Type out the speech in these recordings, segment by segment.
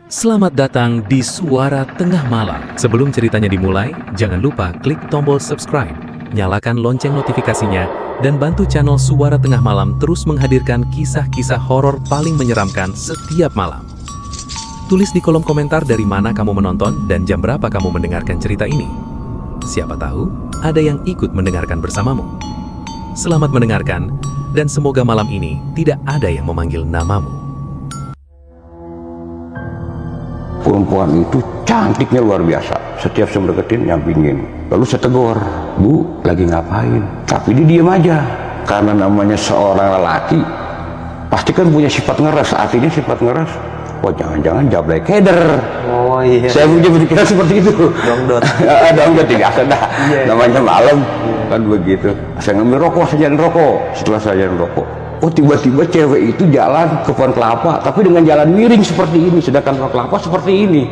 Selamat datang di Suara Tengah Malam. Sebelum ceritanya dimulai, jangan lupa klik tombol subscribe, nyalakan lonceng notifikasinya, dan bantu channel Suara Tengah Malam terus menghadirkan kisah-kisah horor paling menyeramkan setiap malam. Tulis di kolom komentar dari mana kamu menonton dan jam berapa kamu mendengarkan cerita ini. Siapa tahu, ada yang ikut mendengarkan bersamamu. Selamat mendengarkan, dan semoga malam ini tidak ada yang memanggil namamu. Perempuan itu cantiknya luar biasa. Setiap saya mendekatin nyampingin. Lalu saya tegur, "Bu, lagi ngapain?" Tapi dia diam aja. Karena namanya seorang lelaki, pasti kan punya sifat ngeres. Artinya sifat ngeres, oh jangan-jangan jablay keder. Oh iya. Saya punya pikiran seperti itu. Dongdot. Dongdot tidak ada. Iya. Namanya malam kan begitu. Saya ngambil rokok, saya jalan rokok. Setelah saya jalan rokok, oh tiba-tiba cewek itu jalan ke pohon kelapa, tapi dengan jalan miring seperti ini, sedangkan pohon kelapa seperti ini.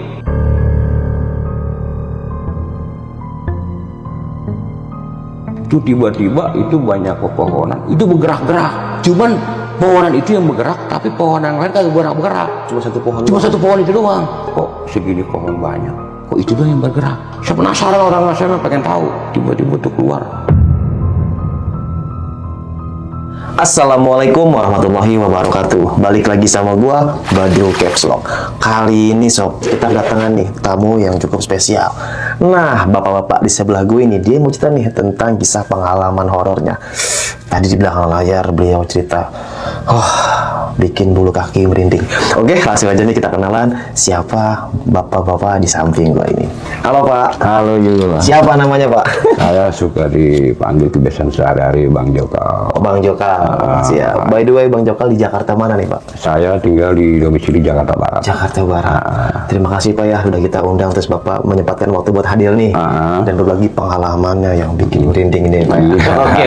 Itu tiba-tiba itu banyak pepohonan, itu bergerak-gerak. Cuman pohonan itu yang bergerak, tapi pohon yang lain kagak bergerak-gerak. Cuma satu pohon. Cuma satu pohon itu doang. Kok segini pohon banyak? Kok itu doang yang bergerak? Saya penasaran, orang saya pengen tahu. Tiba-tiba tuh keluar. Assalamualaikum warahmatullahi wabarakatuh. Balik lagi sama gua, Badru Caps Lock. Kali ini sob, kita kedatangan nih tamu yang cukup spesial. Nah, bapak-bapak di sebelah gue ini, dia mau cerita nih tentang kisah pengalaman horornya. Tadi di belakang layar beliau cerita, bikin bulu kaki merinding. Oke, langsung aja nih kita kenalan siapa bapak-bapak di samping gua ini. Halo Pak. Halo juga. Siapa namanya Pak? Saya suka dipanggil kebiasaan sehari-hari Bang Jokal. Oh, Bang Jokal. Siap. By the way, Bang Jokal di Jakarta mana nih Pak? Saya tinggal di domisili Jakarta Barat. Jakarta Barat. Terima kasih Pak ya, udah kita undang, terus Bapak menyempatkan waktu buat hadir nih dan berbagi pengalamannya yang bikin merinding ini Pak. Oke,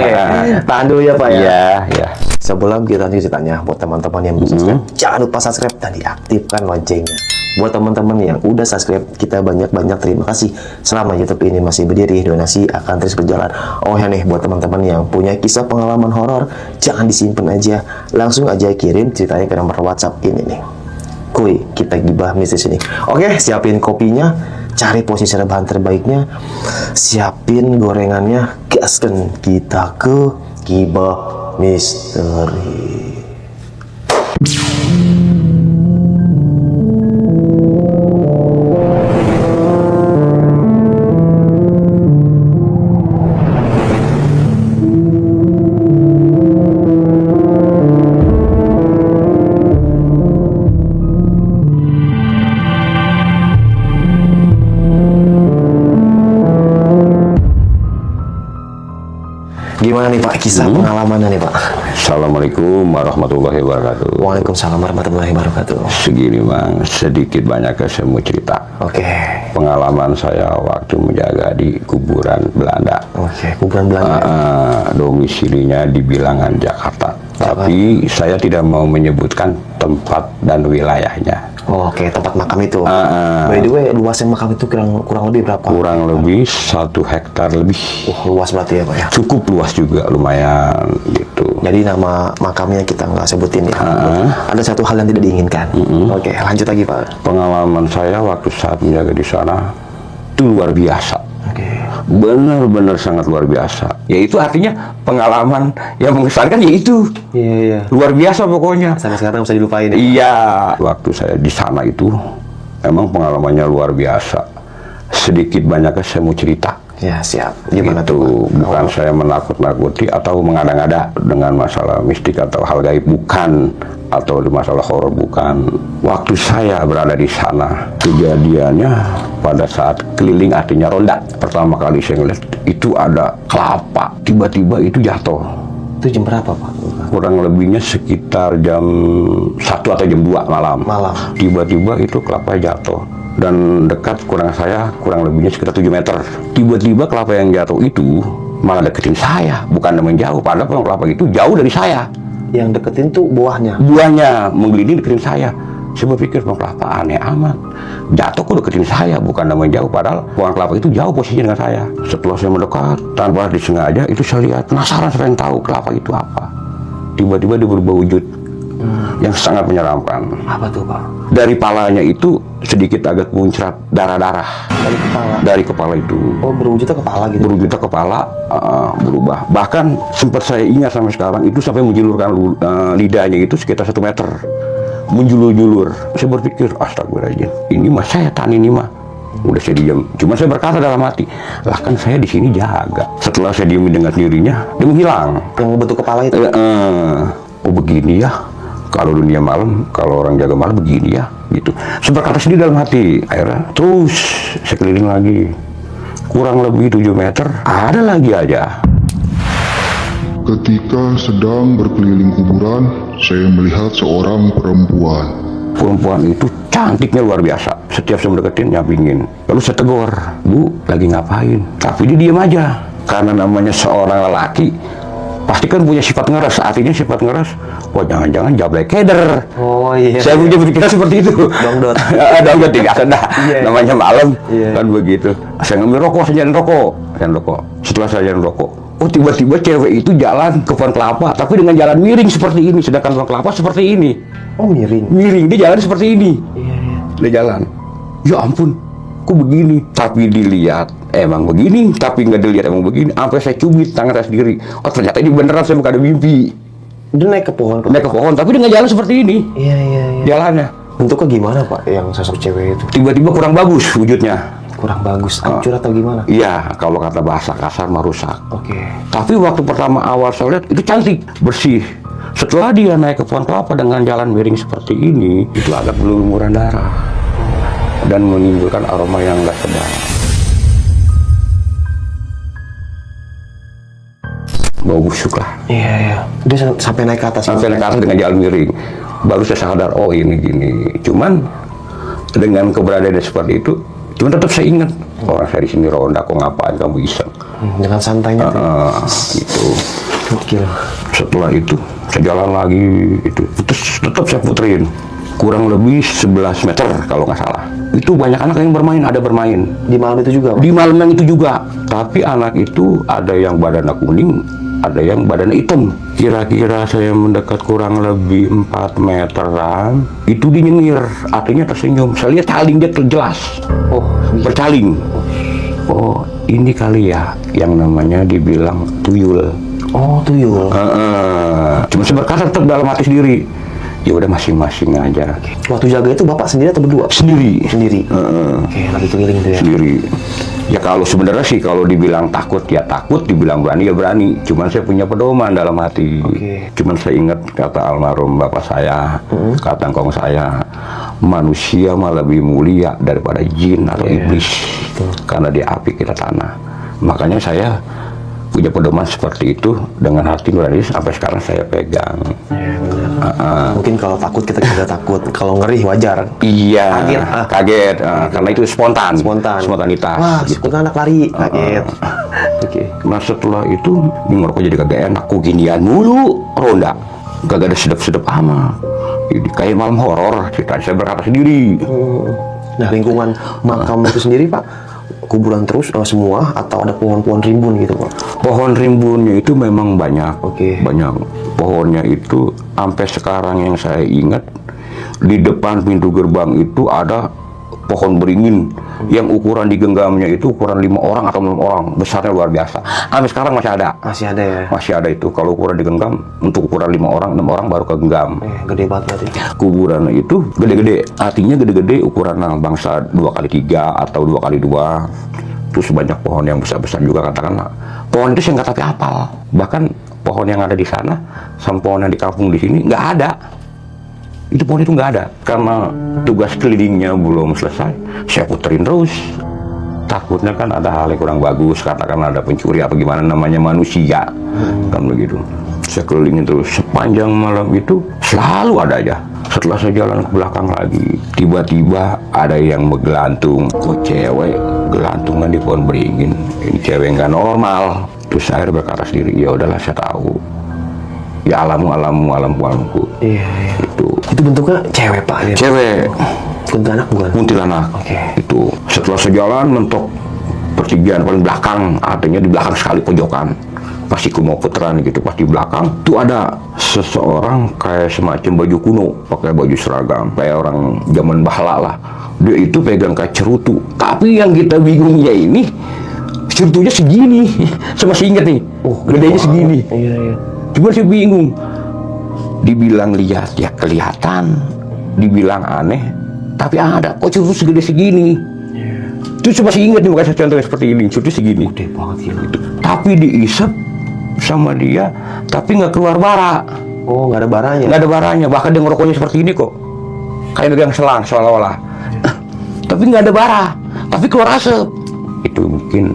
tahan dulu ya Pak ya. Iya, iya. Sebelum kita lanjut ceritanya, buat teman-teman yang belum subscribe, jangan lupa subscribe dan diaktifkan loncengnya. Buat teman-teman yang udah subscribe, kita banyak-banyak terima kasih. Selama YouTube ini masih berdiri, donasi akan terus berjalan. Oh ya nih, buat teman-teman yang punya kisah pengalaman horor, jangan disimpan aja, langsung aja kirim ceritanya ke nomor WhatsApp ini nih. Kuy, kita gibah mistis ini. Oke, siapin kopinya, cari posisi rebahan terbaiknya, siapin gorengannya, gaskan kita ke gibah misteri. Gimana nih Pak, kisah pengalamannya nih Pak? Assalamualaikum warahmatullahi wabarakatuh. Waalaikumsalam warahmatullahi wabarakatuh. Segini Bang, sedikit banyak saya mau cerita. Oke. Pengalaman saya waktu menjaga di kuburan Belanda. Oke, kuburan Belanda. Domisilinya di Bilangan, Jakarta. Tapi saya tidak mau menyebutkan tempat dan wilayahnya. Oke, tempat makam itu. By the way, luasnya makam itu kurang lebih berapa? Kurang lebih 1 hektar lebih. Luas berarti ya Pak ya? Cukup luas juga, lumayan gitu. Jadi nama makamnya kita nggak sebutin ya. Ada satu hal yang tidak diinginkan. Oke, lanjut lagi Pak. Pengalaman saya waktu saat menjaga di sana itu luar biasa. Oke. Benar-benar sangat luar biasa. Yaitu artinya pengalaman yang mengesankan yaitu. Iya. Luar biasa pokoknya. Sampai sekarang bisa dilupain ya? Iya. Waktu saya di sana itu emang pengalamannya luar biasa. Sedikit banyaknya saya mau cerita. Ya, siap. Gimana Gitu. tuh Pak? Bukan saya menakut-nakuti atau mengada-ngada dengan masalah mistik atau hal gaib, bukan, atau di masalah horor, bukan. Waktu saya berada di sana, kejadiannya pada saat keliling, artinya ronda. Pertama kali saya ngeliat itu ada kelapa, tiba-tiba itu jatuh. Itu jam berapa Pak? Kurang lebihnya sekitar jam 1 atau jam 2 malam. Tiba-tiba itu kelapa jatuh. Dan dekat kurang lebihnya sekitar 7 meter. Tiba-tiba kelapa yang jatuh itu malah deketin saya, bukan menjauh. Padahal pohon kelapa itu jauh dari saya. Yang deketin tuh buahnya? Buahnya menggelinding deketin saya. Saya berpikir pohon kelapa aneh amat. Jatuh kok deketin saya, bukan menjauh. Padahal pohon kelapa itu jauh posisinya dengan saya. Setelah saya mendekat, tanpa disengaja, itu saya lihat, penasaran, saya pengen tahu kelapa itu apa. Tiba-tiba dia berubah wujud yang sangat menyeramkan. Apa tuh Pak? Dari palanya itu sedikit agak muncrat darah-darah Dari kepala. dari kepala itu. Oh, berwujudnya kepala gitu. Berwujudnya kepala berubah. Bahkan sempat saya ingat sampai sekarang itu sampai menjulurkan lidahnya itu sekitar 1 meter. Menjulur-julur. Saya berpikir, astagfirullahaladzim, ini mah setan ini mah. Udah saya diam. Cuma saya berkata dalam hati, lah kan saya di sini jaga. Setelah saya diam dengan dirinya, dia menghilang. Yang bentuk kepala itu. Oh begini ya. Kalau dunia malam, kalau orang jaga malam begini ya, gitu. Saya berkata sendiri dalam hati. Akhirnya terus saya keliling lagi. Kurang lebih 7 meter, ada lagi aja. Ketika sedang berkeliling kuburan, saya melihat seorang perempuan. Perempuan itu cantiknya luar biasa. Setiap saya mendeketin, nyampingin. Lalu saya tegur, Bu, lagi ngapain? Tapi dia diam aja. Karena namanya seorang lelaki, pasti kan punya sifat ngeres. Artinya sifat ngeres, wah jangan-jangan jablay keder. Oh iya. Saya punya pikiran seperti itu. Dongdot. Dongdot tidak ada. Iya. Namanya malam, Iya. kan begitu. Saya ngambil rokok, saya jalan rokok. Setelah saya jalan rokok, oh tiba-tiba cewek itu jalan ke pohon kelapa, tapi dengan jalan miring seperti ini. Sedangkan pohon kelapa seperti ini. Oh miring. Miring, dia jalan seperti ini. Iya. Dia jalan. Ya ampun, kok begini? Tapi dilihat, emang begini. Tapi nggak dilihat, emang begini. Sampai saya cubit tangan saya sendiri. Oh ternyata ini beneran, saya bukan ada mimpi. Dia naik ke pohon. Naik ke pohon, tapi dia nggak jalan seperti ini. Iya. Jalannya. Bentuknya gimana Pak? Yang sosok cewek itu Tiba-tiba kurang bagus wujudnya. kurang bagus, hancur atau gimana? Iya, kalau kata bahasa kasar mah rusak. Oke. Tapi waktu pertama awal saya lihat itu cantik, bersih. Setelah dia naik ke pohon kelapa dengan jalan miring seperti ini, itu agak berlumuran darah dan menimbulkan aroma yang nggak sedap. Bau busuk lah. Iya. Dia sampai naik ke atas. Sampai naik ke atas dengan jalan miring. Baru saya sadar, oh ini gini. Cuman dengan keberadaannya seperti itu, cuman tetap saya ingat, orang saya di sini ronda, kok ngapain kamu iseng? Dengan santainya. Gitu. Gokil. Setelah itu saya jalan lagi itu. Terus tetap saya puterin. Kurang lebih 11 meter kalau nggak salah. Itu banyak anak yang bermain, ada bermain. Di malam itu juga Pak? Di malam yang itu juga. Tapi anak itu ada yang badannya kuning, ada yang badannya hitam. Kira-kira saya mendekat kurang lebih 4 meteran. Itu dia nyengir, artinya tersenyum. Saya lihat caling dia jelas. Oh, Bercaling. Oh, ini kali ya yang namanya dibilang tuyul. oh tuyul. Cuma saya berkata tetap dalam hati sendiri. Ya udah masing-masing aja. Waktu jaga itu Bapak sendiri atau berdua? Sendiri. Sendiri. Oke, lagi keliling itu ya. Sendiri. Ya kalau sebenarnya sih kalau dibilang takut ya takut, dibilang berani ya berani. Cuman saya punya pedoman dalam hati. Oke. Cuman saya ingat kata almarhum bapak saya, kata engkong saya, manusia mah lebih mulia daripada jin atau iblis. Karena dia api kita tanah. Makanya saya punya pedoman seperti itu dengan hati nurani sampai sekarang saya pegang. Mungkin kalau takut kita juga takut. Kalau ngeri wajar. Iya, Kaget. kaget. Karena itu spontan. Spontanitas. Spontanitas. Wah, gitu. sebetulnya anak lari. Kaget. Oke. Nah setelah itu ngerokok jadi kagak enak, kok ginian mulu ronda, kagak ada sedap-sedap amat. Jadi kayak malam horor, cerita saya berkata sendiri. Nah, lingkungan makam itu sendiri Pak, kuburan terus semua atau ada pohon-pohon rimbun gitu Pak? Pohon rimbunnya itu memang banyak. Oke. Banyak. Pohonnya itu sampai sekarang yang saya ingat, di depan pintu gerbang itu ada pohon beringin yang ukuran di genggamnya itu ukuran 5 orang atau 6 orang, besarnya luar biasa. Sampai sekarang masih ada. Masih ada ya? Masih ada itu. Kalau ukuran di genggam, untuk ukuran 5 orang, 6 orang baru ke genggam. Gede banget berarti. Kuburan itu gede-gede, artinya gede-gede ukuran bangsa 2x3 atau 2x2. Terus banyak pohon yang besar-besar juga, katakanlah. Pohon itu saya nggak tapi hafal. Bahkan pohon yang ada di sana sama pohon yang di kampung di sini nggak ada. Itu pohon itu nggak ada karena tugas kelilingnya belum selesai. Saya puterin terus. Takutnya kan ada hal yang kurang bagus, katakan ada pencuri apa gimana, namanya manusia, kan begitu. Saya kelilingin terus sepanjang malam itu selalu ada aja. Setelah saya jalan ke belakang lagi, tiba-tiba ada yang menggelantung. Kok cewek gelantungan di pohon beringin? Ini cewek nggak normal. Terus saya berkata sendiri, ya udahlah saya tahu. Ya alamku. Iya. Itu bentuknya cewek Pak? Ya? Cewek. Kuntilanak bukan? Kuntilanak. Oke. Itu setelah sejalan mentok pertigaan paling belakang, artinya di belakang sekali pojokan. pas Siku mau puteran gitu, pas di belakang tuh ada seseorang kayak semacam baju kuno, pakai baju seragam kayak orang zaman bahala lah. Dia itu pegang kayak cerutu, tapi yang kita bingungnya ini cerutunya segini. Saya masih ingat nih, gedenya segini. Iya. Cuma saya bingung, dibilang lihat ya kelihatan, dibilang aneh tapi ada kok cerutu segede segini. Itu saya masih ingat nih, makanya saya contohnya seperti ini, cerutu segini. Gede banget gitu. Tapi diisep sama dia, tapi nggak keluar bara. Oh, nggak ada baranya. Nggak ada baranya, bahkan dia ngerokoknya seperti ini kok, kayak megang selang seolah-olah. Tapi nggak ada bara, tapi keluar asap. Itu mungkin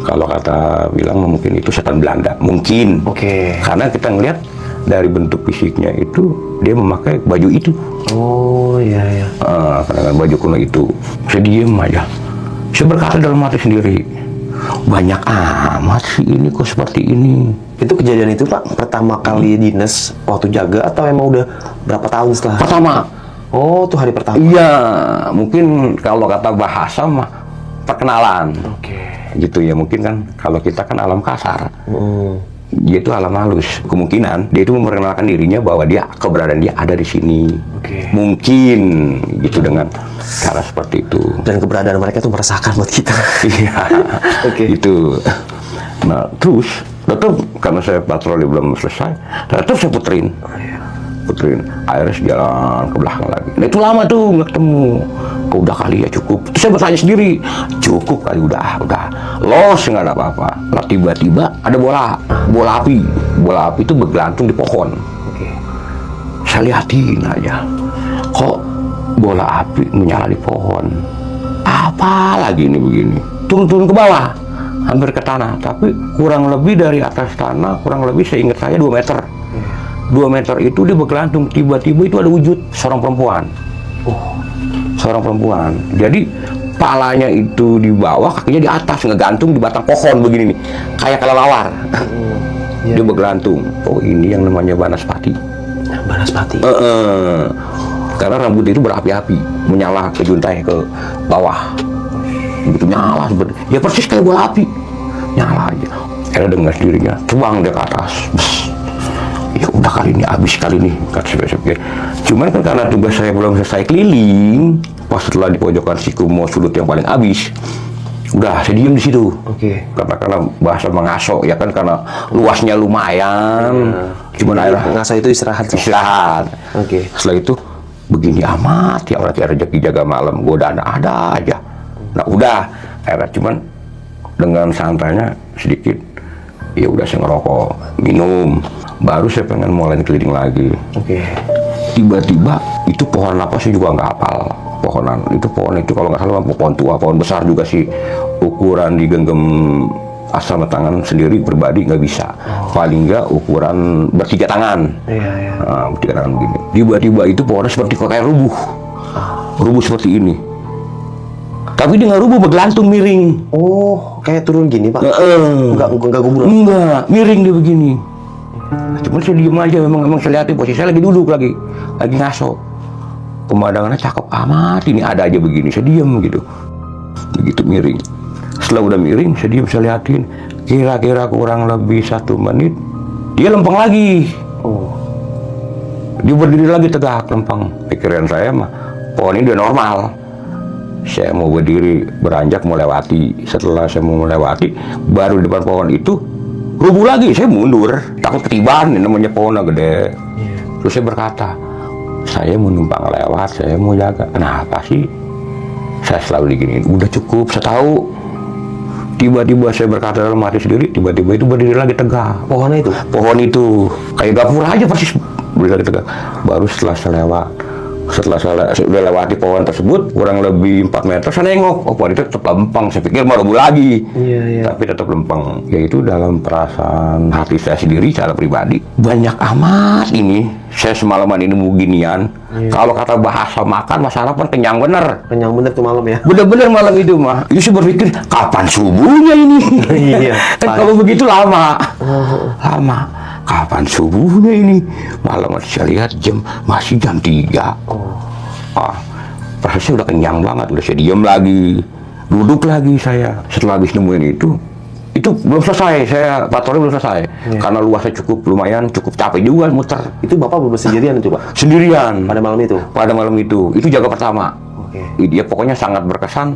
kalau kata bilang mungkin itu setan Belanda, mungkin. Oke. Karena kita ngelihat dari bentuk fisiknya itu dia memakai baju itu. Oh iya. Dengan baju kuno itu. Saya diem aja. Saya berkata dalam hati sendiri, banyak amat sih ini kok seperti ini. Itu kejadian itu Pak pertama kali dinas waktu jaga atau emang udah berapa tahun setelah? Pertama. Oh, tuh hari pertama. Iya, mungkin kalau kata bahasa mah perkenalan. Oke. Gitu ya, mungkin kan kalau kita kan alam kasar. Dia itu alam halus. Kemungkinan dia itu memperkenalkan dirinya bahwa dia keberadaan dia ada di sini. Oke. Mungkin gitu dengan cara seperti itu. Dan keberadaan mereka tuh meresahkan buat kita. Iya. Oke. Itu. Nah, terus tetap karena saya patroli belum selesai, tetap saya puterin. Akhirnya jalan ke belakang lagi. Nah, itu lama tuh nggak ketemu. Kok udah kali ya cukup. Terus saya bertanya sendiri, cukup kali udah los nggak ada apa-apa. Lah tiba-tiba ada bola api. Bola api itu bergelantung di pohon. Oke. Saya lihatin aja, kok bola api menyala di pohon. Apa lagi ini begini? Turun ke bawah, hampir ke tanah, tapi kurang lebih dari atas tanah, kurang lebih seingat saya 2 meter. 2 meter itu dia bergelantung, tiba-tiba itu ada wujud seorang perempuan. Seorang perempuan. Jadi palanya itu di bawah, kakinya di atas, ngegantung di batang pohon begini nih, kayak kelelawar. Dia bergelantung. Oh, ini yang namanya Banaspati. Banaspati. Karena rambutnya itu berapi-api, menyala ke juntai ke bawah. Begitu nyala seperti, ya persis kayak bola api, nyala aja. Akhirnya dengan sendirinya terbang dia ke atas. Ya udah kali ini habis kali ini, kata saya. Cuman kan karena tugas saya belum selesai keliling, pas setelah di pojokan Siku mau sudut yang paling habis, udah saya diem di situ. Oke. Karena bahasa mengaso ya kan, karena luasnya lumayan. Cuman akhirnya Ngaso itu istirahat. Oke. Setelah itu begini amat ya, berarti rezeki jaga malam, godaan ada aja. Nah udah, akhirnya cuman dengan santainya sedikit, ya udah saya ngerokok, minum, baru saya pengen mulai keliling lagi. Oke. Tiba-tiba itu pohon apa sih juga nggak hafal. Pohon itu kalau nggak salah pohon tua, pohon besar juga sih. Ukuran digenggam asal tangan sendiri pribadi nggak bisa. Paling nggak ukuran bertiga tangan. Iya. Nah, bertiga tangan begini. Tiba-tiba itu pohonnya seperti kayak rubuh seperti ini. Tapi dia nggak rubuh, bergelantung miring. Oh, kayak turun gini Pak? Enggak gugur. Enggak, miring dia begini. Cuman saya diem aja, memang saya lihatin posisi saya lagi duduk lagi ngaso. Pemandangannya cakep amat, ini ada aja begini, saya diem gitu. Begitu miring. Setelah udah miring, saya diem, saya lihatin. Kira-kira kurang lebih 1 menit, dia lempeng lagi. Dia berdiri lagi tegak, lempeng. Pikiran saya mah, pohon ini udah normal. Saya mau berdiri, beranjak, mau lewati. Setelah saya mau melewati, baru di depan pohon itu rubuh lagi. Saya mundur, takut ketibaan, ini namanya pohon gede. Terus saya berkata, saya mau numpang lewat, saya mau jaga. Kenapa sih saya selalu diginiin? Udah cukup, saya tahu. Tiba-tiba saya berkata dalam hati sendiri, tiba-tiba itu berdiri lagi tegak. Pohon itu kayak gapura aja persis, berdiri lagi tegak. Baru setelah saya udah lewati pohon tersebut kurang lebih 4 meter, saya nengok, pohon itu tetap lempeng. Saya pikir mau rubuh lagi, tapi tetap lempeng. Yaitu dalam perasaan hati saya sendiri secara pribadi, banyak amat ini saya semalaman ini beginian. Kalau kata bahasa makan masalah pun kenyang bener tuh malam ya. Bener-bener malam itu mah. Itu saya berpikir kapan subuhnya ini. Kan kalau begitu lama. Kapan subuhnya ini? Malam saya lihat masih jam 3. Perasaan saya udah kenyang banget, udah saya diem lagi, duduk lagi saya. Setelah habis nemuin itu Itu belum selesai, saya patroli belum selesai. Karena luasnya lumayan cukup capek juga muter. Itu Bapak benar sendirian itu, Pak? Sendirian. Pada malam itu? Pada malam itu jaga pertama. Oke. Dia pokoknya sangat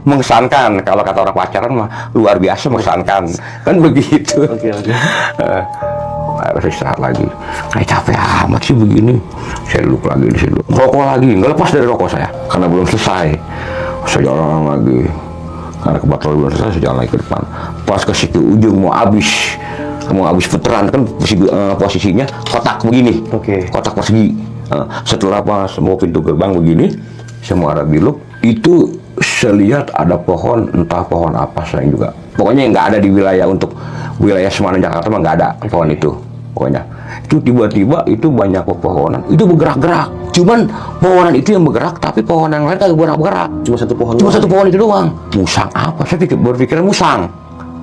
mengesankan. Kalau kata orang pacaran mah luar biasa mengesankan. Kan begitu. Oke. Harus istirahat lagi. Kayak capek amat sih begini. Saya duduk lagi di situ. Rokok lagi, nggak lepas dari rokok saya. Karena belum selesai. Saya jalan lagi. Karena kebetulan belum selesai, saya jalan lagi ke depan. Pas ke situ ujung mau habis putaran kan posisinya kotak begini. Oke. Kotak persegi. Setelah pas mau pintu gerbang begini, saya mau arah belok, itu saya lihat ada pohon, entah pohon apa saya juga. Pokoknya nggak ada di wilayah Semarang Jakarta mah nggak ada pohon itu. Pokoknya itu tiba-tiba itu banyak pepohonan, itu bergerak-gerak. Cuman pohonan itu yang bergerak, tapi pohon yang lain kagak bergerak. Cuma satu pohon. Cuma satu pohon itu doang. Musang apa? Saya berpikir musang.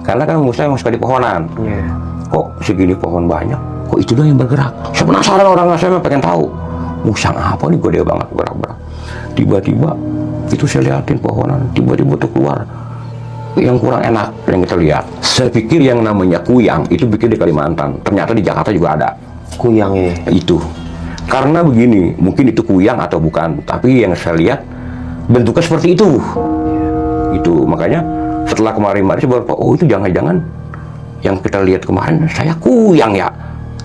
Karena kan musang yang suka di pohonan. Iya. Kok segini pohon banyak? Kok itu doang yang bergerak? Saya penasaran saya pengen tahu. Musang apa nih gede banget bergerak. Tiba-tiba itu saya liatin pohonan, tiba-tiba tuh keluar yang kurang enak yang kita lihat. Saya pikir yang namanya kuyang itu bikin di Kalimantan. Ternyata di Jakarta juga ada. Kuyang ini. Itu. Karena begini, mungkin itu kuyang atau bukan, tapi yang saya lihat bentuknya seperti itu. Itu makanya setelah kemarin saya baru, oh itu jangan-jangan yang kita lihat kemarin saya kuyang ya.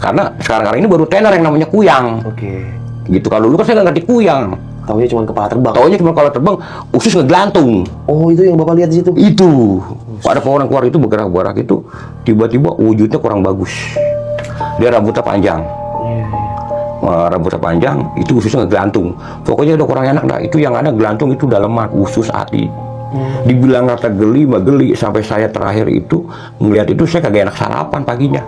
Karena sekarang ini baru tenar yang namanya kuyang. Oke. Gitu, kalau dulu kan saya nggak ngerti kuyang. Taunya cuma kepala terbang. Taunya cuma kalau terbang, usus ngegelantung. Oh, itu yang Bapak lihat di situ? Itu. Pada pohon keluar itu bergerak-gerak itu, tiba-tiba wujudnya kurang bagus. Dia rambutnya panjang. Rambutnya panjang, itu ususnya ngegelantung. Pokoknya udah kurang enak dah. Itu yang ada gelantung itu daleman, usus hati. Dibilang kata geli, sampai saya terakhir itu ngelihat itu saya kagak enak sarapan paginya.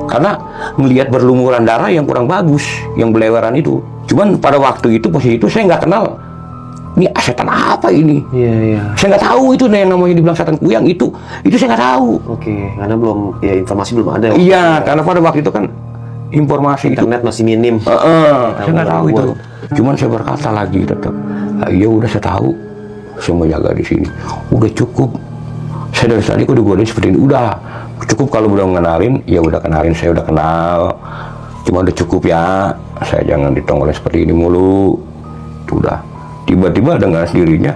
Karena ngelihat berlumuran darah yang kurang bagus, yang beleweran itu. Cuman pada waktu itu posisi itu saya nggak kenal ini setan apa ini. Iya. Saya nggak tahu itu yang namanya dibilang setan kuyang itu saya nggak tahu. Oke, karena informasi belum ada. Iya, karena pada waktu itu kan informasi internet masih minim. Saya nggak tahu itu. Cuman saya berkata lagi tetap, ya udah saya tahu, saya mau jaga di sini. Udah cukup. Saya dari tadi udah godain seperti ini. Udah cukup kalau belum kenalin, ya udah kenalin, saya udah kenal. Cuma udah cukup ya, saya jangan ditongolin seperti ini mulu. Itu udah. Tiba-tiba dengan sendirinya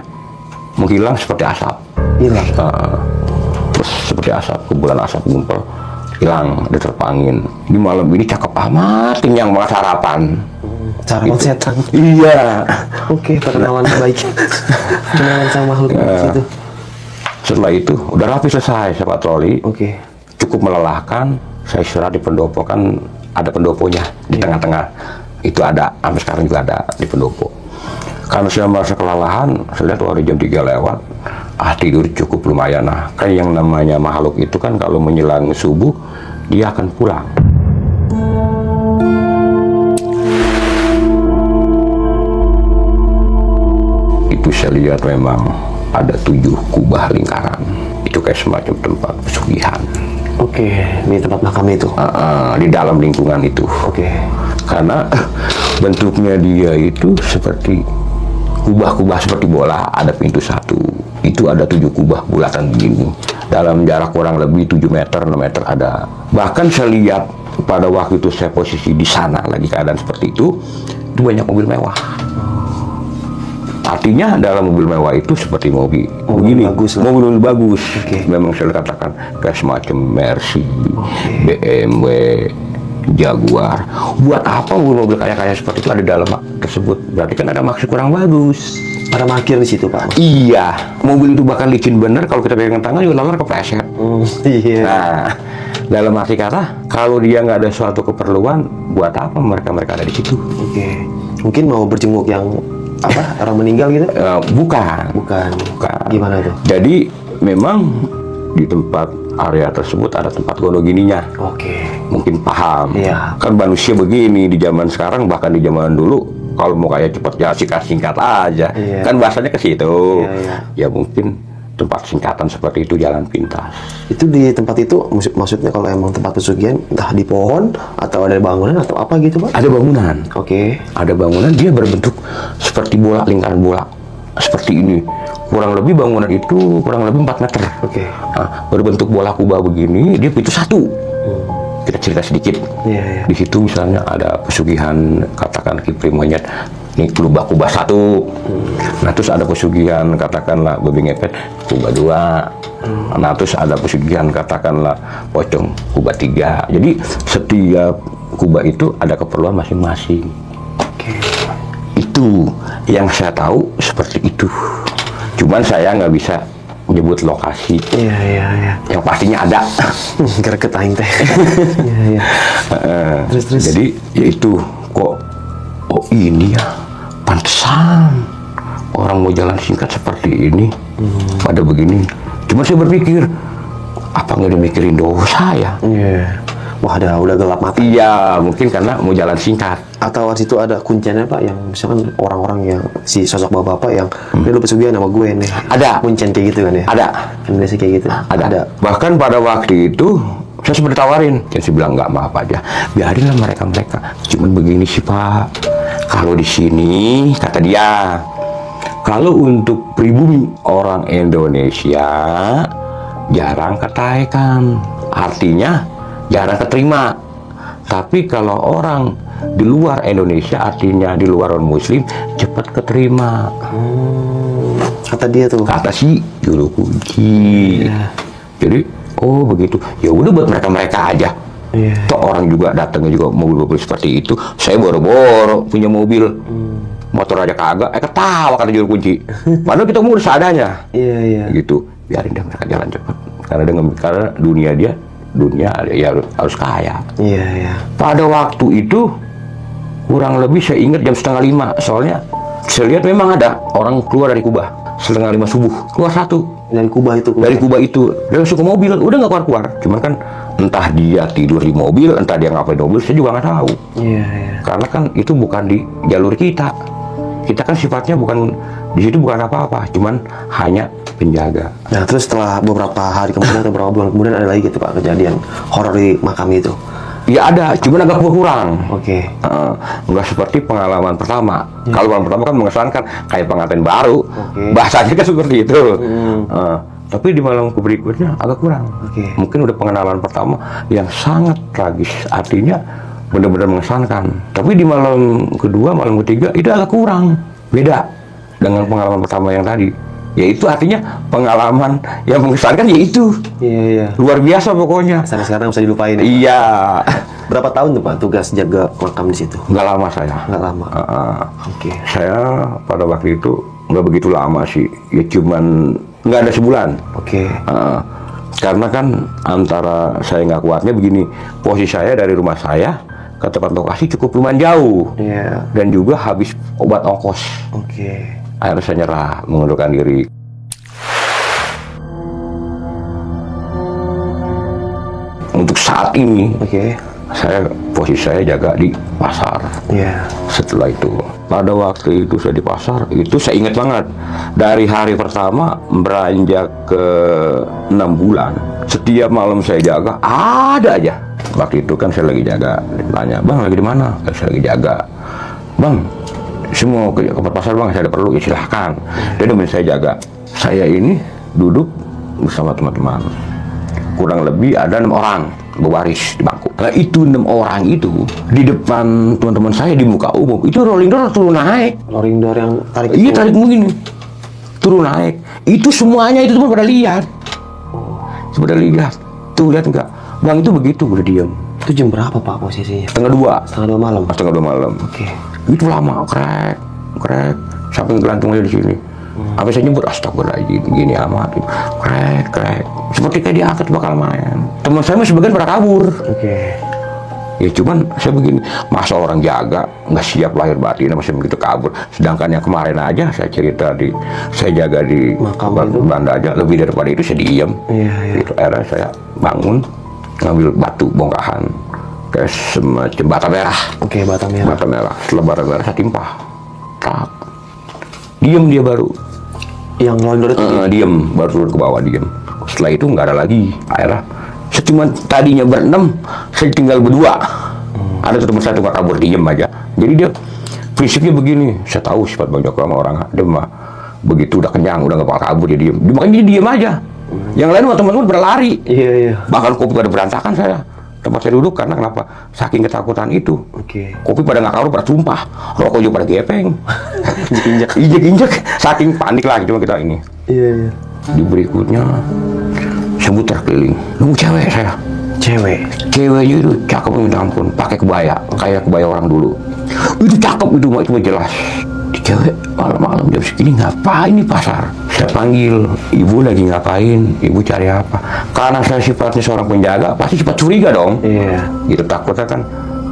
menghilang seperti asap. Hilang. Terus seperti asap, kebulan asap ngumpul, hilang, diterpa angin. Di malam ini cakep amat, kenyang banget sarapan. Sarapan setan. Iya. Oke, perkenalan baik. Kenalan sama makhluk itu. Setelah itu udah rapi selesai, saya patroli. Oke. Cukup melelahkan, saya istirahat di pendopo, kan ada pendoponya di tengah-tengah. Itu ada, sampai sekarang juga ada di pendopo. Karena saya merasa kelelahan, saya lihat hari jam 3 lewat, tidur cukup lumayan. Nah, kan yang namanya makhluk itu kan kalau menjelang subuh, dia akan pulang. Itu saya lihat memang ada 7 kubah lingkaran. Itu kayak semacam tempat pesugihan. Oke, di tempat makam itu. Di dalam lingkungan itu. Oke. Karena bentuknya dia itu seperti kubah-kubah seperti bola, ada pintu satu. Itu ada 7 kubah bulatan begini. Dalam jarak kurang lebih 7 meter, 6 meter ada. Bahkan saya lihat pada waktu itu saya posisi di sana lagi keadaan seperti itu banyak mobil mewah. Artinya dalam mobil mewah itu seperti mobil begini, mobil bagus. Memang saya katakan kayak semacam Mercy, BMW, Jaguar. Buat apa mobil kaya-kaya seperti itu ada dalam tersebut? Berarti kan ada maksud kurang bagus. Ada markir di situ, Pak. Iya, mobil itu bahkan licin bener. Kalau kita pegang tangan juga lama kepleset. Iya. Nah, dalam arti kata, kalau dia nggak ada suatu keperluan, buat apa mereka ada di situ? Oke. Mungkin mau berjenguk yang orang meninggal gitu? Bukan. Gimana itu? Jadi memang di tempat area tersebut ada tempat gono gininya. Oke. Mungkin paham. Iya. Kan manusia begini di zaman sekarang, bahkan di zaman dulu, kalau mau kayak cepat ya singkat aja. Iya. Kan bahasanya ke situ. Iya. Ya mungkin tempat singkatan seperti itu, jalan pintas. Itu di tempat itu maksudnya kalau emang tempat pesugihan, entah di pohon atau ada bangunan atau apa gitu, Pak? Ada bangunan. Oke. Ada bangunan, dia berbentuk seperti bola, lingkaran bola. seperti ini. Kurang lebih bangunan itu kurang lebih 4 meter. Oke. Nah, berbentuk bola kubah begini, dia pintu satu. Kita cerita sedikit. Iya. Di situ misalnya ada pesugihan, katakan kipri monyet, ini kubah satu. Nah, terus ada pesugihan, katakanlah babi ngepet, kubah 2. Nah, terus ada pesugihan, katakanlah pocong, kubah 3. Jadi setiap kubah itu ada keperluan masing-masing. Oke. Itu yang saya tahu seperti itu. Cuman saya nggak bisa menyebut lokasi. Iya. Yang pastinya ada. Greget aing teh. Iya. Terus. Jadi ya itu kok, oh ini ya pantesan orang mau jalan singkat seperti ini pada begini. Cuma saya berpikir apa nggak dimikirin dosa ya? Iya. Wah, udah gelap mata. Iya, mungkin karena mau jalan singkat. Atau di situ ada kuncinya Pak, yang misalkan orang-orang yang si sosok bapak-bapak yang ini lu pesugihan sama gue nih. Ada. Kuncian kayak gitu kan ya? Ada. Kan biasanya kayak gitu. Ada. Bahkan pada waktu itu saya sempat ditawarin, saya bilang nggak maaf aja, biarinlah mereka. Cuman begini sih Pak, kalau di sini kata dia, kalau untuk pribumi orang Indonesia jarang ketaikan, artinya jarang keterima. Tapi kalau orang di luar Indonesia, artinya di luar orang Muslim, cepat keterima. Kata dia tuh. Kata si juru kunci. Jadi, oh begitu. Ya udah buat mereka aja. Toh orang juga datangnya juga mobil-mobil seperti itu. Saya boro-boro punya mobil. Motor aja kagak. Ketawa kata juru kunci. Padahal kita umur seadanya. Iya. Gitu. Biarin deh mereka jalan cepat. Karena dunia dia ya harus kaya. Iya. Pada waktu itu kurang lebih saya ingat jam 4:30. Soalnya saya lihat memang ada orang keluar dari Kubah 4:30 subuh. Keluar satu. Dari Kubah itu. Dari Kubah itu. Dia masuk ke mobil. Udah nggak keluar. Cuman kan entah dia tidur di mobil, entah dia ngapain di mobil, saya juga nggak tahu. Iya. Karena kan itu bukan di jalur kita. Kita kan sifatnya bukan di situ, bukan apa-apa. Cuman hanya penjaga. Nah, terus setelah beberapa hari kemudian atau beberapa bulan kemudian ada lagi gitu Pak kejadian horor di makam itu. Ya ada, cuman agak berkurang. Oke. Nggak seperti pengalaman pertama. Kalau pengalaman pertama kan mengesankan, kayak pengantin baru. Bahasanya kan seperti itu. Tapi di malam berikutnya agak kurang. Mungkin udah pengenalan pertama yang sangat tragis, artinya benar-benar mengesankan. Tapi di malam kedua, malam ketiga itu agak kurang. Beda dengan pengalaman pertama yang tadi. Yaitu artinya pengalaman yang mengesankan, yaitu Iya. luar biasa pokoknya. Sampai sekarang bisa dilupain ya? Iya. Berapa tahun tuh Pak tugas jaga makam di situ? Nggak lama saya. Nggak lama. Oke. Saya pada waktu itu nggak begitu lama sih. Ya cuman nggak ada sebulan. Oke. Karena kan antara saya nggak kuatnya begini. Posisi saya dari rumah saya ke tempat lokasi cukup lumayan jauh. Iya. Dan juga habis obat ongkos. Oke. Akhirnya saya nyerah, mengundurkan diri. Untuk saat ini, posisi saya jaga di pasar. Iya. Setelah itu, pada waktu itu saya di pasar, itu saya ingat banget. Dari hari pertama beranjak ke 6 bulan, setiap malam saya jaga, ada aja. Waktu itu kan saya lagi jaga, ditanya, "Bang, lagi di mana?" Saya lagi jaga. "Bang, semua ke pasar Bang, saya ada perlu." Ya silahkan. Dan demi saya jaga. Saya ini duduk bersama teman-teman. Kurang lebih ada 6 orang berbaris di bangku. Nah itu 6 orang itu di depan teman-teman saya di muka umum. Itu rolling door turun naik. Rolling door yang tarik. Iya, tarik begini. Turun naik. Itu semuanya itu pada lihat. Pada lihat. Tuh lihat enggak? Bang itu begitu udah diam. Itu jam berapa Pak posisinya? Setengah 2. Setengah 2 malam. Setengah 2 malam. Oke. Itu lama, krek sampai gelantung aja di sini. Sampai saya nyebut astagfirullahaladzim, gini amat, krek. Seperti kayak diangkat bakal main. Teman saya sebagian pada kabur. Oke. Ya cuman saya begini, masa orang jaga nggak siap lahir batin masih begitu kabur. Sedangkan yang kemarin aja saya cerita saya jaga di makam Banda aja, lebih daripada itu saya diem. Iya. Itu akhirnya saya bangun ngambil batu bongkahan kayak semacam bata merah. Oke, bata merah. Bata merah. Setelah bata merah saya timpah. Tak. Diem dia baru. Yang rolling door itu? Diem, baru turun ke bawah diem. Setelah itu nggak ada lagi. Akhirnya saya cuma tadinya ber-6, saya tinggal berdua. Ada teman saya tukang kabur diem aja. Jadi dia prinsipnya begini. Saya tahu sifat Bang Joko sama orang. Dia mah Begitu udah kenyang, udah nggak bakal kabur, dia diem. Makanya dia diem aja. Yang lain teman-teman berlari. Iya. Bahkan kopi pada berantakan saya. Tempat saya duduk karena kenapa? Saking ketakutan itu. Oke. Kopi pada nggak kabur, pada tumpah. Rokok juga pada gepeng. Injek-injek. Injek-injek. Saking panik lah gitu kita ini. Iya. Di berikutnya semuter keliling. Nunggu cewek saya. Ceweknya itu cakep minta ampun, pakai kebaya, kayak kebaya orang dulu. Itu cakep itu mah jelas. Di cewek malam-malam jam segini ngapain di pasar? Saya panggil, ibu lagi ngapain? Ibu cari apa? Karena saya sifatnya seorang penjaga, pasti cepat curiga dong. Iya. Gitu takutnya kan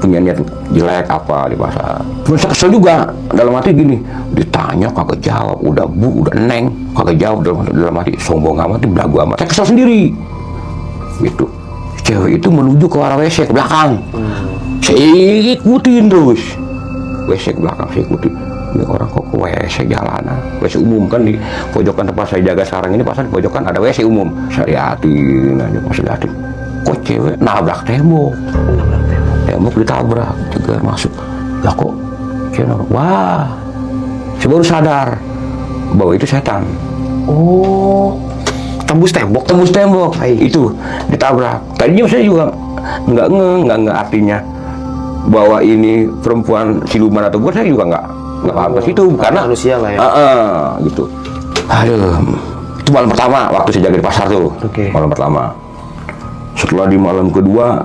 punya niat jelek apa di pasar. Terus saya kesel juga, dalam hati gini, ditanya kagak jawab, udah bu, udah neng, kagak jawab, dalam hati sombong amat, belagu amat. Saya kesel sendiri. Gitu. Cewek itu menuju ke arah WC ke belakang. Saya ikutin terus. WC ke belakang saya ikutin. Ini orang kok ke WC jalanan. WC umum kan di pojokan tempat saya jaga sekarang ini, pasar di pojokan ada WC umum. Saya liatin aja, pas liatin. Kok cewek nabrak tembok. Tembok ditabrak juga masuk. Lah kok cewek nabrak? Wah. Saya baru sadar bahwa itu setan. Oh. Tembus tembok. Itu ditabrak. Tadinya saya juga nggak nge artinya bahwa ini perempuan siluman atau bukan, saya juga nggak paham ke situ karena manusia lah ya. Gitu. Aduh, itu malam pertama waktu saya jaga di pasar tuh. Oke. Malam pertama. Setelah di malam kedua,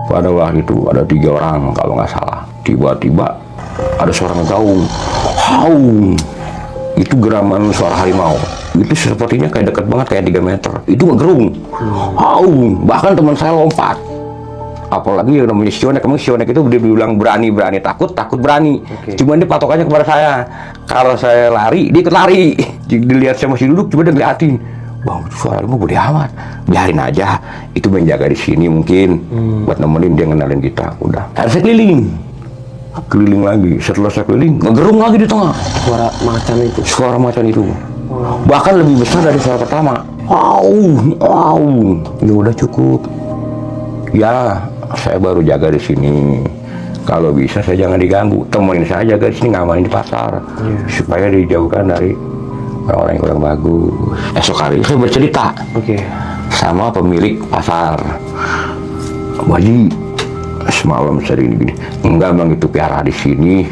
pada waktu itu ada 3 orang kalau nggak salah. Tiba-tiba ada suara ngegaung, haung. Itu geraman suara harimau. Itu sepertinya kayak dekat banget, kayak 3 meter. Itu ngegerung, haung. Bahkan teman saya lompat. Apalagi yang namanya sionek, emang sionek itu dia bilang berani, takut berani. Cuman dia patokannya kepada saya. Kalau saya lari, dia ikut lari. Dilihat saya masih duduk, coba dia ngeliatin. Bang, suara harimau gede amat. Biarin aja. Itu menjaga di sini mungkin. Buat nemenin dia ngenalin kita. Udah. Harus keliling lagi. Setelah saya keliling, ngegerung lagi di tengah. Suara macan itu. Bahkan lebih besar dari suara pertama. Ya udah cukup. Ya, saya baru jaga di sini. Kalau bisa saya jangan diganggu. Temenin saya jaga di sini, ngamanin di pasar. Supaya dijauhkan dari orang-orang yang kurang bagus. Esok hari saya bercerita sama pemilik pasar. Wajib. Semalam sering gini, enggak bang itu piara di sini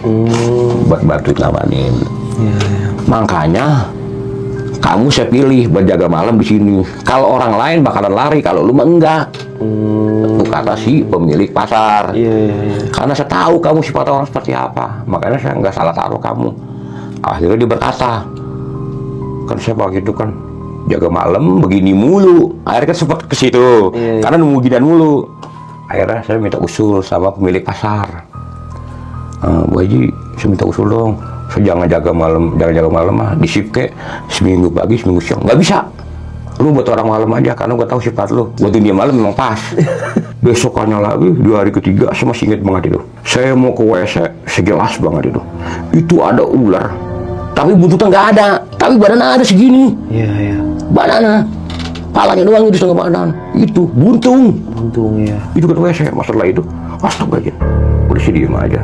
buat bantu ngamanin. Makanya kamu saya pilih buat jaga malam di sini. Kalau orang lain bakalan lari, kalau lu mah enggak. Itu kata si pemilik pasar. Karena saya tahu kamu sifat orang seperti apa, makanya saya nggak salah taruh kamu. Akhirnya dia berkata, kan saya begitu kan jaga malam begini mulu. Akhirnya kan sempat ke situ, karena nunggu ginian mulu. Akhirnya saya minta usul sama pemilik pasar. Bu Haji, saya minta usul dong. Saya jangan jaga malam mah. Di shift kayak seminggu pagi, seminggu siang. Nggak bisa. Lu buat orang malam aja, karena gue tahu sifat lu. Buatin dia malam memang pas. Besokannya lagi, di hari ketiga, saya masih ingat banget itu. Saya mau ke WC, sejelas banget itu. Itu ada ular. Tapi buntutnya nggak ada. Tapi badannya ada segini. Badannya. Palanya doang itu setengah badan. Itu buntung ya. Itu kan WC. Masalah itu astagfirullah. Udah sih diem aja.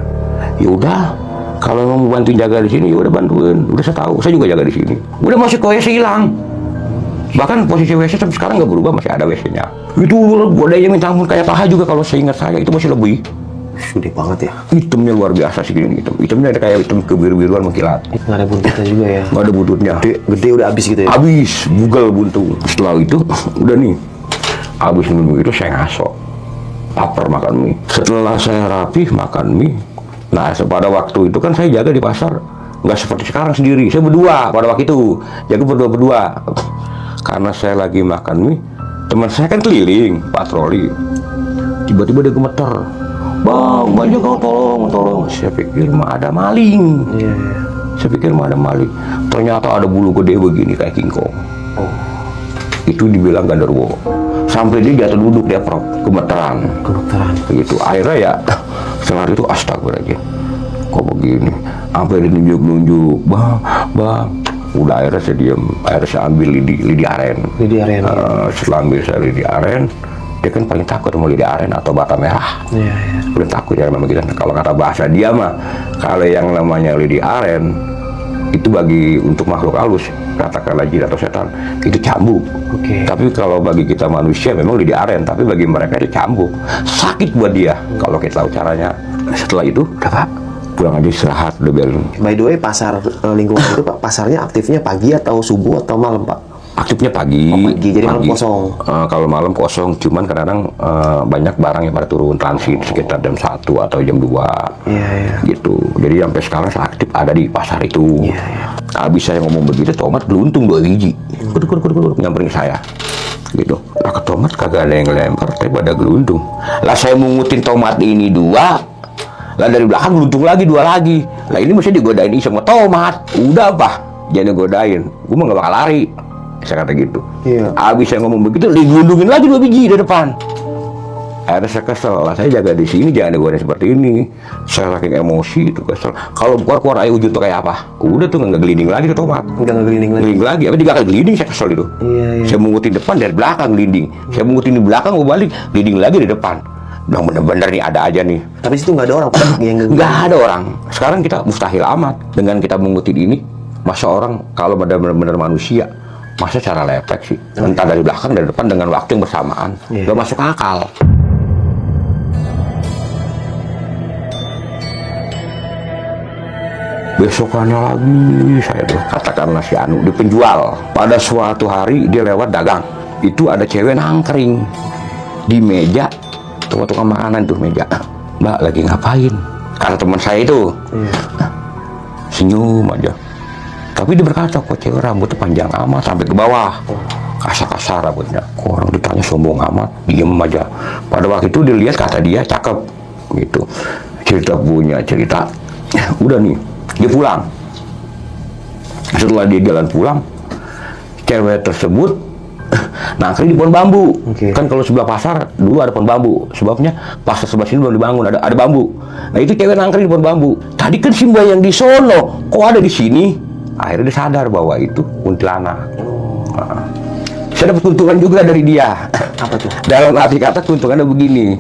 Ya udah, kalau mau bantuin jaga di sini ya udah bantuin. Udah saya tahu, saya juga jaga di sini. Udah masuk ke WC hilang. Bahkan posisi WC sampai sekarang nggak berubah, masih ada WC-nya. Itu godanya minta ampun kayak paha juga kalau saya ingat saya itu masih lebih. Gede banget ya. Hitamnya luar biasa sih gini hitam. Hitamnya ada kayak hitam kebiru-biruan mengkilat. Nggak ada buntutnya juga ya. Nggak ada buntutnya. Gede udah habis gitu ya. Habis, bugal buntung. Setelah itu udah nih. Habis minum itu saya ngaso. Lapar makan mie. Setelah saya rapih makan mie. Nah, pada waktu itu kan saya jaga di pasar. Nggak seperti sekarang sendiri. Saya berdua pada waktu itu. Jaga berdua. Karena saya lagi makan mie, teman saya kan keliling patroli. Tiba-tiba dia gemeter. Bang jaga, tolong. Saya pikir mah ada maling. Ternyata ada bulu gede begini kayak kingkong. Itu dibilang genderuwo. Sampai dia jatuh duduk, dia prop gemeteran. Begitu. Akhirnya ya setelah itu astagfirullahaladzim. Kok begini? Sampai dia nunjuk, bang. Udah akhirnya saya diem. Akhirnya saya ambil lidi aren. Setelah ambil saya lidi aren, dia kan paling takut mau di aren atau bata merah. Iya, iya. Paling takut ya memang gitu. Kalau kata bahasa dia mah, kalau yang namanya lidi aren itu bagi untuk makhluk halus, katakanlah jin atau setan, itu cambuk. Oke. Tapi kalau bagi kita manusia memang lidi aren, tapi bagi mereka itu cambuk. Sakit buat dia kalau kita tahu caranya. Setelah itu, udah Pak, pulang aja istirahat, udah biarin. By the way, pasar lingkungan itu Pak, pasarnya aktifnya pagi atau subuh atau malam Pak? Aktifnya pagi. Oh, pagi, jadi malam kosong. Kalau malam kosong, cuman kadang-kadang banyak barang yang pada turun transit sekitar jam 1 atau jam 2. Iya, iya. Gitu. Jadi sampai sekarang saya aktif ada di pasar itu. Iya, iya. Habis saya ngomong begitu, tomat geluntung 2 biji. Kudu nyamperin saya. Gitu. Lah ke tomat kagak ada yang lempar, tapi pada geluntung. Lah saya mungutin tomat ini 2. Lah dari belakang geluntung lagi 2 lagi. Lah ini mesti digodain sama tomat. Udah Pak, jangan godain. Gue mah gak bakal lari. Saya kata gitu. Iya. Habis saya ngomong begitu, digelundungin lagi 2 biji di depan. Akhirnya saya kesel lah, saya jaga di sini jangan digodain seperti ini. Saya saking emosi itu kesel. Kalau keluar air ujung tuh kayak apa? Udah tuh nggak gelinding lagi tuh tomat. Nggak ngegelinding lagi. Gelinding lagi, apa 3 kali gelinding saya kesel itu. Iya, iya. Saya mungutin depan dari belakang gelinding. Saya mungutin di belakang, mau balik gelinding lagi di depan. Bilang bener-bener nih ada aja nih. Tapi situ nggak ada orang Pak yang Nggak ada orang. Sekarang kita mustahil amat dengan kita mengutin ini. Masa orang kalau benar-benar manusia, masa cara lepek sih? Entah dari belakang, dari depan dengan waktu yang bersamaan. Iya. Nggak masuk akal. Besokannya lagi saya tuh katakanlah si Anu di penjual. Pada suatu hari dia lewat dagang. Itu ada cewek nangkring di meja tukang makanan tuh meja. Mbak lagi ngapain? Karena teman saya itu senyum aja. Tapi dia berkata, kok cewek rambutnya panjang amat sampai ke bawah. Kasar-kasar rambutnya. Kok orang ditanya sombong amat, diem aja. Pada waktu itu dilihat kata dia cakep gitu. Cerita punya cerita. Udah nih, dia pulang. Setelah dia jalan pulang, cewek tersebut nangkring di pohon bambu. Oke. Kan kalau sebelah pasar dulu ada pohon bambu. Sebabnya pasar sebelah sini belum dibangun, ada bambu. Nah itu cewek nangkring di pohon bambu. Tadi kan si mbak yang di sono, kok ada di sini? Akhirnya dia sadar bahwa itu kuntilanak. Nah, saya dapat keuntungan juga dari dia. Apa tuh? Dalam arti kata keuntungannya begini.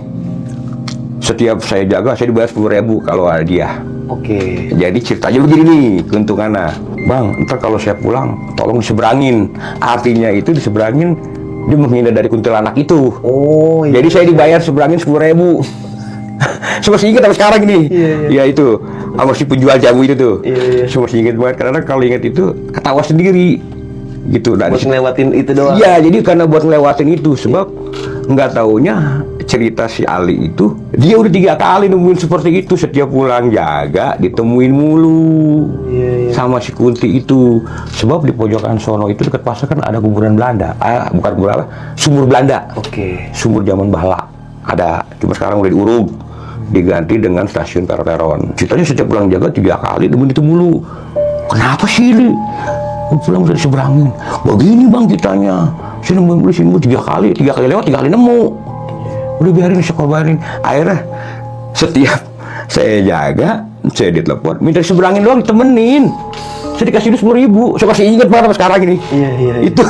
Setiap saya jaga, saya dibayar 10.000 kalau ada dia. Oke. Jadi ceritanya begini nih keuntungannya. Bang, ntar kalau saya pulang, tolong diseberangin. Artinya itu diseberangin, dia menghindar dari kuntilanak itu. Oh iya. Jadi saya dibayar seberangin 10.000. Saya masih ingat sampai sekarang ini. Iya. Ya itu, sama si penjual jamu itu tuh. Iya. Saya masih ingat banget, karena kalau ingat itu ketawa sendiri. Gitu. Nah, Buat ngelewatin itu doang. iya, jadi karena buat ngelewatin itu, sebab nggak taunya cerita si Ali itu dia udah 3 kali nemuin seperti itu. Setiap pulang jaga ditemuin mulu. Iya. Sama si Kunti itu. Sebab di pojokan sono itu dekat pasar kan ada kuburan Belanda. Bukan kuburan apa, sumur Belanda. Oke. Sumur zaman Bala ada, cuma sekarang udah diuruk, diganti dengan stasiun peron. Ceritanya setiap pulang jaga 3 kali nemuin itu mulu. Kenapa sih ini? Pulang udah diseberangin. Begini bang ceritanya, saya nemuin beli sini 3 kali lewat, 3 kali nemu. Udah biarin saya kabarin. Akhirnya setiap saya jaga, saya ditelepon minta diseberangin doang, ditemenin. Saya dikasih 10.000. Saya masih ingat banget sampai sekarang ini. Iya. Itu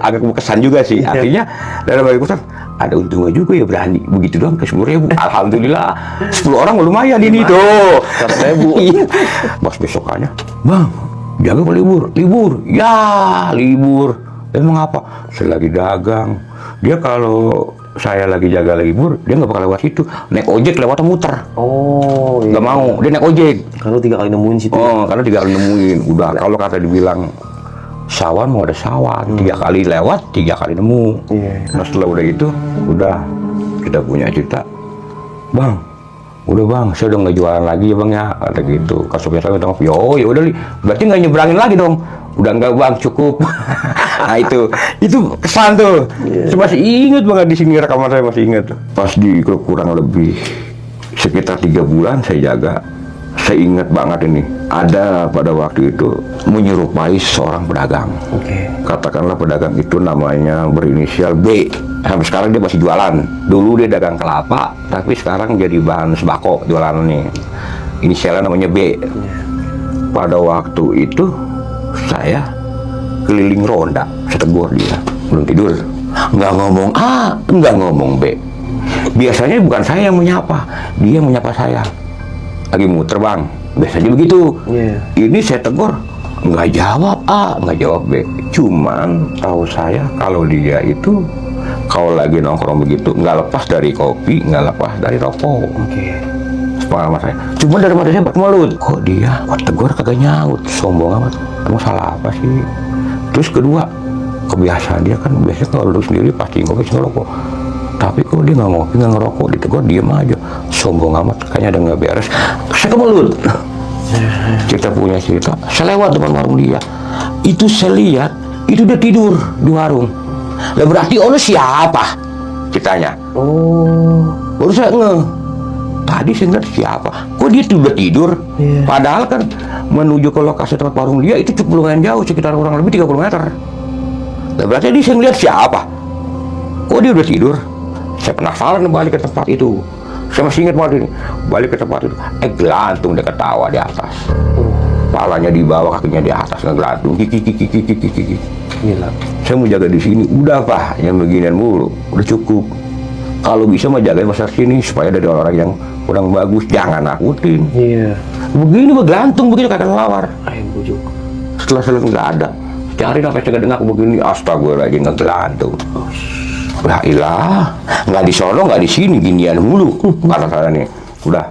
agak berkesan juga sih. Artinya dalam bagi besar ada untungnya juga ya, berani begitu doang ke 10.000. Alhamdulillah 10 orang lumayan ini tuh 100.000. Pas besokannya, bang jaga apa libur ya libur. Emang apa? Saya lagi dagang. Dia kalau saya lagi jaga libur, dia nggak bakal lewat situ. Naik ojek lewatnya muter. Oh iya. Nggak mau, dia naik ojek. Kalau 3 kali nemuin situ. Oh, karena 3 kali nemuin. Udah, kalau kata dibilang sawan mau ada sawan. 3 kali lewat, 3 kali nemu. Iya. Nah setelah udah itu, udah kita punya cerita. Bang, udah bang, saya udah nggak jualan lagi ya bang ya. Kata gitu. Kasupnya saya minta maaf. Yo, ya udah li. Berarti nggak nyeberangin lagi dong. Udah nggak bang, cukup. Nah itu kesan tuh. Saya masih ingat banget di sini, rekaman saya masih ingat. Pas di kurang lebih sekitar 3 bulan saya jaga. Saya ingat banget ini. Ada pada waktu itu menyerupai seorang pedagang. Oke. Katakanlah pedagang itu namanya berinisial B. Sampai sekarang dia masih jualan. Dulu dia dagang kelapa, tapi sekarang jadi bahan sembako jualannya. Inisialnya namanya B. Pada waktu itu saya keliling ronda, saya tegur dia, belum tidur. nggak ngomong A, nggak ngomong B. Biasanya bukan saya yang menyapa, dia yang menyapa saya. Lagi muter bang, biasanya begitu. Ini saya tegur, nggak jawab A, nggak jawab B. Cuman tahu saya kalau dia itu kalau lagi nongkrong begitu nggak lepas dari kopi, nggak lepas dari rokok. Pengalaman saya. Cuman dari mata saya berkemelut. Kok dia, kok tegur kagak nyaut, sombong amat. Kamu salah apa sih? Terus kedua, kebiasaan dia kan biasanya kalau duduk sendiri pasti ngopi ngerokok. Tapi kok dia nggak ngopi nggak ngerokok, ditegur diem aja, sombong amat, kayaknya ada nggak beres. Saya kemelut. Kita punya cerita, saya lewat depan warung dia, itu saya lihat, itu dia tidur di warung. Lah berarti ono siapa? Kitanya. Baru saya tadi saya ngeliat siapa? Kok dia udah tidur? Padahal kan menuju ke lokasi tempat warung dia itu cukup lumayan jauh, sekitar kurang lebih 30 meter. Lah berarti dia saya ngeliat siapa? Kok dia udah tidur? Saya penasaran balik ke tempat itu. Saya masih ingat banget ini. Balik ke tempat itu, gelantung dia ketawa di atas. Palanya di bawah, kakinya di atas, ngegelantung. Kiki. Gila. Saya mau jaga di sini. Udah Pak, yang beginian mulu. Udah cukup. Kalau bisa mah jagain masa sini supaya dari orang-orang yang kurang bagus, jangan nakutin. Begini bergelantung begitu kakak lawar. Setelah saya nggak ada, cari sampai saya dengar begini, astagfirullahaladzim ngegelantung. Ya ilah, nggak di sono nggak di sini ginian mulu kata saya nih. Udah.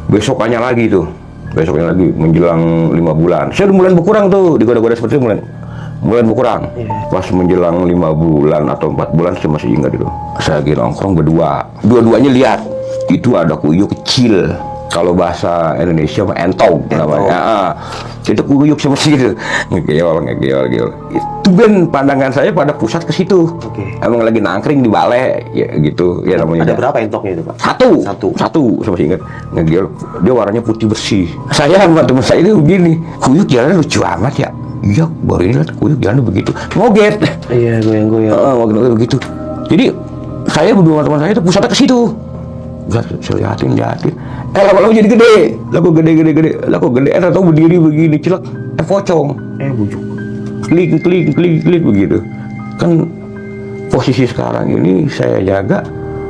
Besokannya lagi menjelang 5 bulan. Saya udah mulai berkurang tuh, digoda-goda seperti itu mulai berkurang. Pas menjelang 5 bulan atau 4 bulan saya masih ingat itu. Saya lagi nongkrong berdua. Dua-duanya lihat itu ada kuyuk kecil. Kalau bahasa Indonesia mah entong namanya. Itu kuyuk sama situ. Ngegeol. Itu ben pandangan saya pada pusat ke situ. Emang lagi nangkring di balai ya gitu ya namanya. Ada berapa entoknya itu Pak? Satu. Saya masih ingat. Ngegeol. Dia warnanya putih bersih. Saya sama teman saya itu begini. Kuyuk jalan lucu amat ya. Iya, baru ini lihat kuyuk jalan begitu. Ngoget. Iya, goyang-goyang. Ngoget begitu. Jadi saya berdua teman saya itu pusatnya ke situ. Saya liatin. Lama-lama jadi gede. Laku gede. Atau berdiri begini, cilak. Pocong. Bujuk. Klik begitu. Kan posisi sekarang ini saya jaga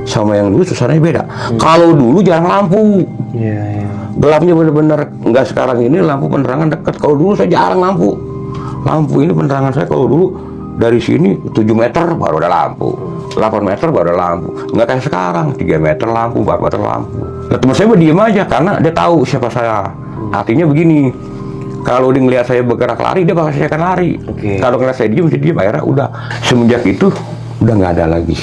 sama yang dulu suasananya beda. Kalau dulu jarang lampu. Gelapnya bener-bener. Enggak sekarang ini lampu penerangan dekat. Kalau dulu saya jarang lampu. Lampu ini penerangan saya kalau dulu dari sini 7 meter baru ada lampu. 8 meter baru ada lampu. Nggak kayak sekarang 3 meter lampu, 4 meter lampu. Nah, teman saya diem aja karena dia tahu siapa saya. Artinya begini, kalau dia ngeliat saya bergerak lari, dia bakal saya akan lari. Kalau ngeliat saya diem, akhirnya udah. Semenjak itu udah nggak ada lagi.